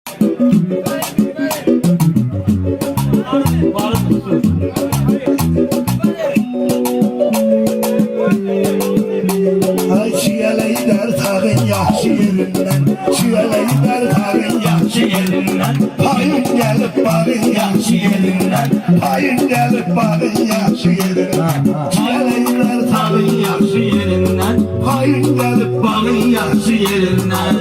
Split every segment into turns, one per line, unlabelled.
Ay çiyələylər tağın yaxşı yerindən, çiyələylər tağın yaxşı yerindən, payın gəlib bağın yaxşı yerindən, payın gəlib bağın yaxşı yerindən, çiyələylər tağın yaxşı yerindən, payın gəlib bağın yaxşı yerindən.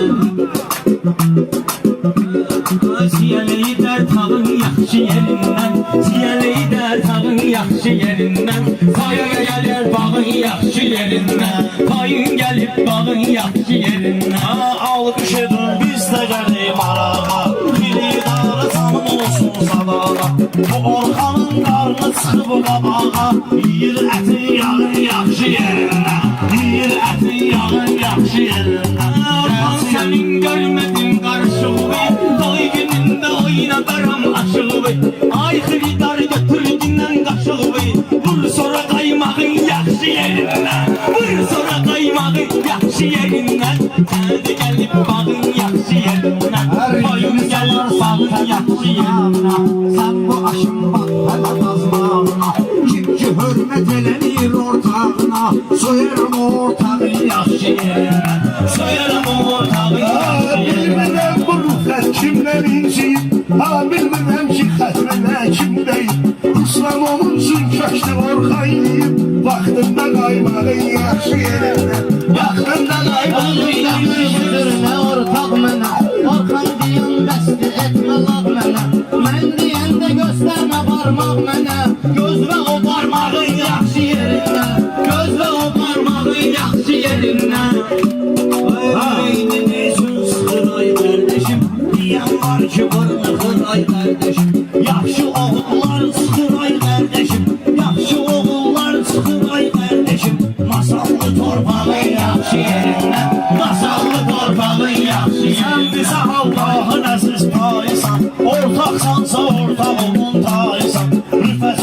Çiyələylər tağın yaxşı yerindən, çiyələylər tağın yaxşı yerindən, payın gəlir bağın yaxşı yerindən, payın gəlib bağın yaxşı yerindən.
Alıb işedim biz də gəlib arağa, biri dara canım olsun sadağa. Bu Orxanın qarnı çıxıb qabağa, yiyir ətin yağın yaxşı yerindən, yiyir ətin yağın yaxşı yerindən.
Orxan sənin görmədim qarşılığı, toy günündə oynadaram aşığı. Ay xridar götürdündən qaşığı, vur sonra qaymağın yaxşı yerindən, vur sonra qaymağın yaxşı yerindən. Hadi gəlib bağın yaxşı yerindən, payın gəlir bağın yaxşı yerindən.
Sən bu aşın bax hələ nazmağına, kim ki hörmət elənir ortağına, soyarım ortağın yaxşı yerindən,
Soyarım ortağın yaxşı yerindən.
Bilmədəm bu rüfət kimdən inciyib, bilmədəm ki xətmənə kim deyib, İslam olunsun köşkü Orxan yiyib, vaxtında qaymağın yaxşı yerindən, vaxtında qaymağın yaxşı yerindən.
Nə ortaq mənə, Orxan deyən bəsdir etmə laq mənə, mən deyəndə göstərmə barmaq mənə,
Göz və o parmağın yaxşı yerindən, göz və o parmağın yaxşı yerindən.
Beynini üçün sıxır ay qardeşim, deyən var ki vırnıxır ay qardeşim. Yaxşı oğullar sıxır ay qardeşim, yaxşı oğullar sıxır ay qardeşim. Masallı torpağın yaxşı yerindən, masallı torpağın yaxşı yerindən. Sən bizə Allahın əziz payısan, ortaqsansa ortağımın tayısan. Rüfət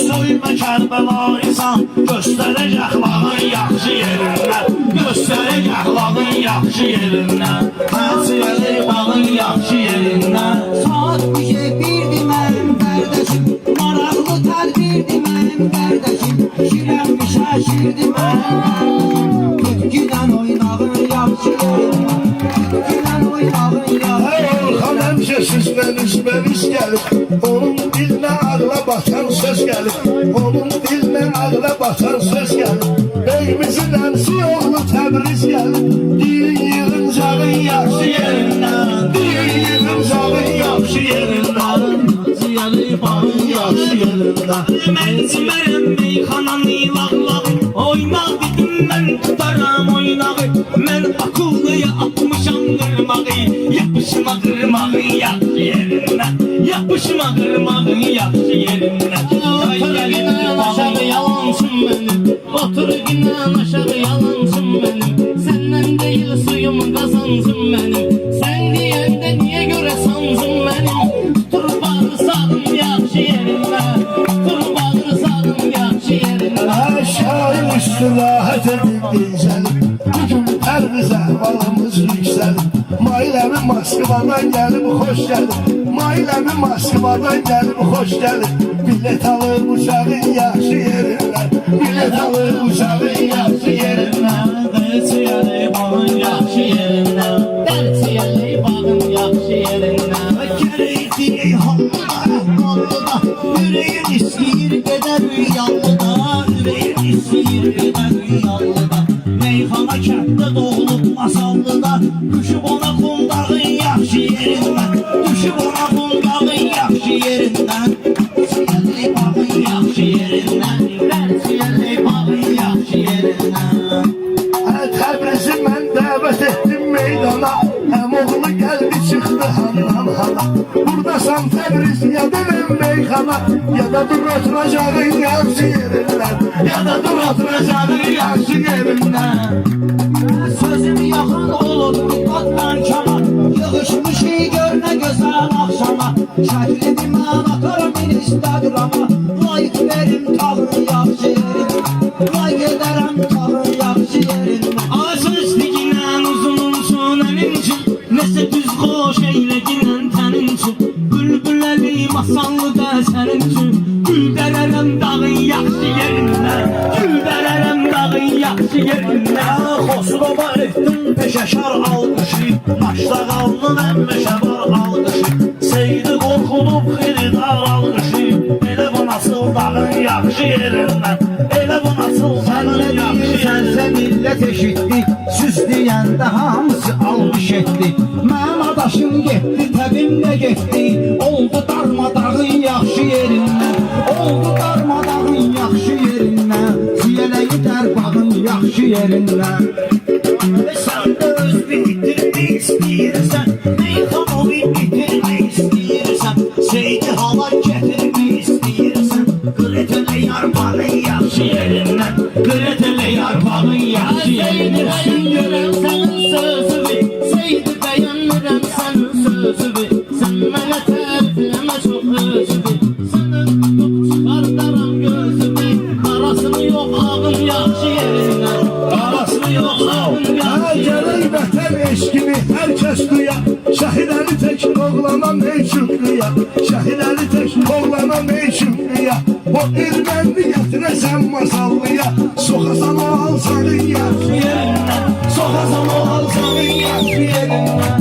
söymə Kərbəlaysan, göstərək əxlaqın yaxşı yerindən, göstərək əxlaqın yaxşı yerindən. Həsiyyəli bağın yaxşı yerindən.
saat bir şey birdir mənim qardaşım, maraqlı tədbirdir mənim qardaşım, şirənmiş şaşirdir mənim, tütküdən oynağın yaxşı yerindən, tütküdən oynağın yaxşı
Ay Orxan həmişə süzmən üzməniz gəlir, onun dilinə ağla batan söz gəlir, onun dilinə ağla batan söz gəlir. Beyimizin əmsi oğlu Təbriz gəlir, deyin yığıncağın yaxşı yerindən, deyin yığıncağın yaxşı yerindən,
Həsiyyəli bağın yaxşı yerindən.
Mən çimərəm meyxananı lağlağı, oynaq dedim mən tutaram oynağı. Mən akıllıya atmışam qırmağı, yapışma qırmağın yaxşı yerindən, yapışma qırmağın yaxşı yerindən.
Otur gündən aşağı yalansın mənim, otur gündən aşağı yalansın mənim, səndən deyil suyum qazansın mənim, sən deyəndə niyə görə sansın mənim, tutur bağırsadın yaxşı yerindən, tutur bağırsadın yaxşı yerindən.
Şahin üstülahət edin deyəcəlim, bugün Təbriz əhvalımız yüksəlir. Mailəmi Moskvadan gəlib xoş gəlir, Mailəmi Moskvadan gəlib xoş gəlir. Bilet alır uçağın yaxşı yerindən, bilet alır uçağın yaxşı yerindən.
Həsiyyəli bağın yaxşı yerindən.
Dərçiyəli bağın yaxşı yerindən.
Gərək deyək hallıda, əhvallıda, ürəyin istəyir gedər rüyallıda, ürəyin istəyir gedər rüyallıda. Meyxana kənddə doğulub masallıda, düşüb ona qundağın yaxşı yerindən, düşüb ona qundağın yaxşı yerindən. Dərçiyəli bağın yaxşı yerindən, dərçiyəli bağın yaxşı yerindən.
Təbrizi mən dəvət etdim meydana, əmoğlu gəldi çıxdı handan hana. Buradasan Təbriz ya da mən meyxana, ya da dur oturacağın yaxşı yerindən, ya da dur oturacağın yaxşı yerindən.
Sözüm yaxın olur qatlan kama, yığışmışı görünə gözəl axşama, şəkli mən atarım Instagrama, like verim tağın yaxşı yerindən, like edərəm tağın yaxşı yerindən.
Ağaç üstündən uzun olsun əlincim, nəsə düz xoş eyləginən Hasanlıda sənin üçün gül dərərəm dağın yaxşı yerindən, gül dərərəm dağın yaxşı yerindən.
Xosrova etdim peşəkar alqışı, Naşda qaldım əmməşə var alqışı, Seydi qorxulub xiridar alqışı, Elə bu nasıl dağın yaxşı yerindən, Elə bu nasıl dağın yaxşı
Sənsə
yerindən.
millət eşitdi, süs deyəndə hamısı almış etdi. Mənim adaşım getdi, təbim də getdi, oldu darmadağın yaxşı yerindən, oldu darmadağın yaxşı yerindən, Ciyələyi dərbağın yaxşı yerindən.
Sən də öz bitirmək istəyirsən, Meyxanovi bitirmək istəyirsən, Seydi hala gətirmək istəyirsən, Qretələ yarpağın yaxşı yerindən,
Qretələ yarpağın yaxşı
Seydi
yerindən.
bəyənmirəm sənin sözünü, Seydi bəyənmirəm sənin sözünü, Sən mənə tərifləmə çox özünü, Sənə tutub çıxardaram gözümü, Qarasını yox ağın yaxşı yerindən, Qarasını yox ağın yaxşı yerindən.
Gərək vətən eşkini hər kəs duya, Şəhidəli tək oğlana meçun qıya, Şəhidəli tək oğlana meçun qıya, O erməni gətirəsən masallıya, Soxasan o alsanın yaxşı yerindən, Soxasan o alsanın yaxşı yerindən.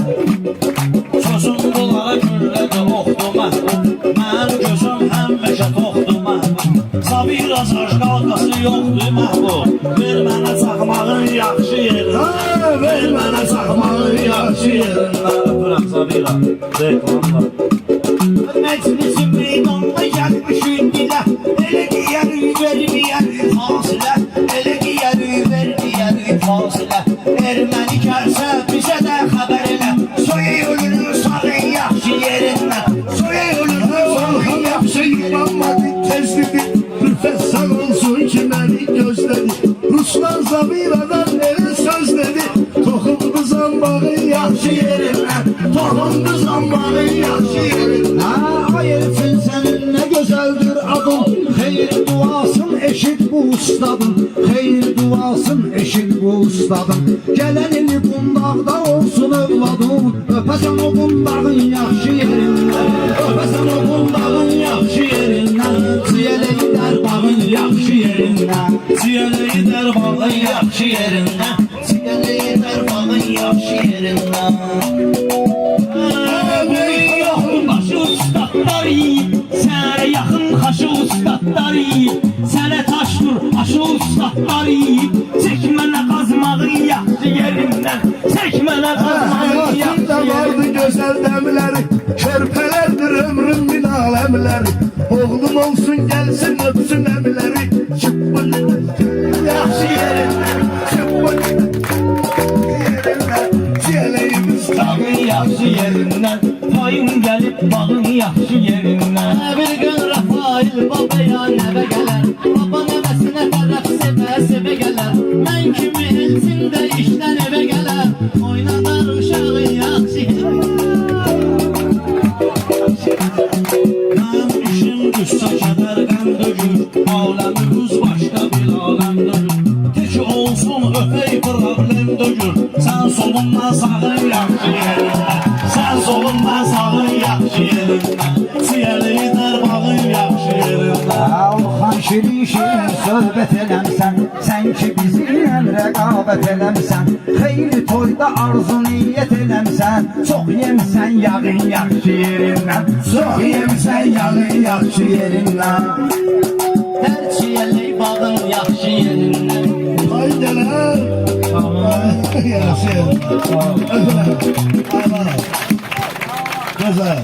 Sözüm bunlara güllədə oxdu məhdum, Mənim gözüm həmişə toxdu məhdum, Sabir azar qalqası yoxdur məhdum, Ver mənə çaxmağın yaxşı yerindən,
Ver mənə çaxmağın yaxşı yerindən.
Öpürəm Sabira, reklamlar.
Məclisin meydanda gəlmişin dilə, Elə deyəri verməyəri fasilə, Elə deyəri verməyəri fasilə, Erməni gəlsə bizə də xəbər elə, Soya ölünü sağın yaxşı yerindən, Soya ölünü sağın yaxşı
Yılanmadı tez dedi, Rüfət sağ olsun ki məni gözlədi, Ruslan Zabiradan elə söz dedi, Toxundu zambağın yaxşı yerindən, Toxundu zambağın yaxşı yerindən.
Ay elçin sənin nə gözəldir adın, Xeyir duasın eşit bu ustadın, Xeyir duasın eşit bu ustadın, Gələn ili bundaqda olsun övladın, Öpəsən o bundağın yaxşı yerindən, Öpəsən o bundağın yaxşı yerindən, Ciyələyi dərbağın yaxşı yerindən,
Ciyələyi dərbağın yaxşı yerindən,
Ciyələyi dərbağın yaxşı yerindən. Başı ustadlar yiyib, sənə yaxın xaşı ustadlar yiyib, Sənə taşdır aşı ustadlar yiyib, Çəkmənə qazmağın yaxşı yerindən, Çəkmənə qazmağın
Həyatımda
yaxşı
vardı
yerindən.
gözəl dəmləri, Körpələrdir ömrüm min aləmləri, Oğlum olsun gəlsin öpsün əmləri, Yaxşı yerindən, yerindən, Ciyələyimiz
Dağın yaxşı yerindən, payın gəlib bağın yaxşı yerindən.
Bir gün Rafail babaya nəvə gələr, Baba nəvəsinə tərəf sevə gələr, Mən kimi elçin də işdən evə gələr, Oynadar uşağın yaxşı
Mənim işim düşsə kədər qəm dökür, Aləmimiz başqa bir aləmdür, Tək olsun öpey problem dökür, Sən solunma sağın yaxşı yerindən, Sən solunma sağın yaxşı yerindən, Ciyələyi dərbağın yaxşı yerindən.
Alxan şirin şirin söhbət eləmsən, Sən ki bizimlə rəqabət eləmsən, Xeyli toyda arzu niyyət eləmsən, Çox yemsən yağın yaxşı yerindən, Çox yemsən yağın yaxşı yerindən.
Hər çiyələk bağın yaxşı yerindən.
Haydeler. Yaxşı. Öpürəm. Ayman. Gözəl.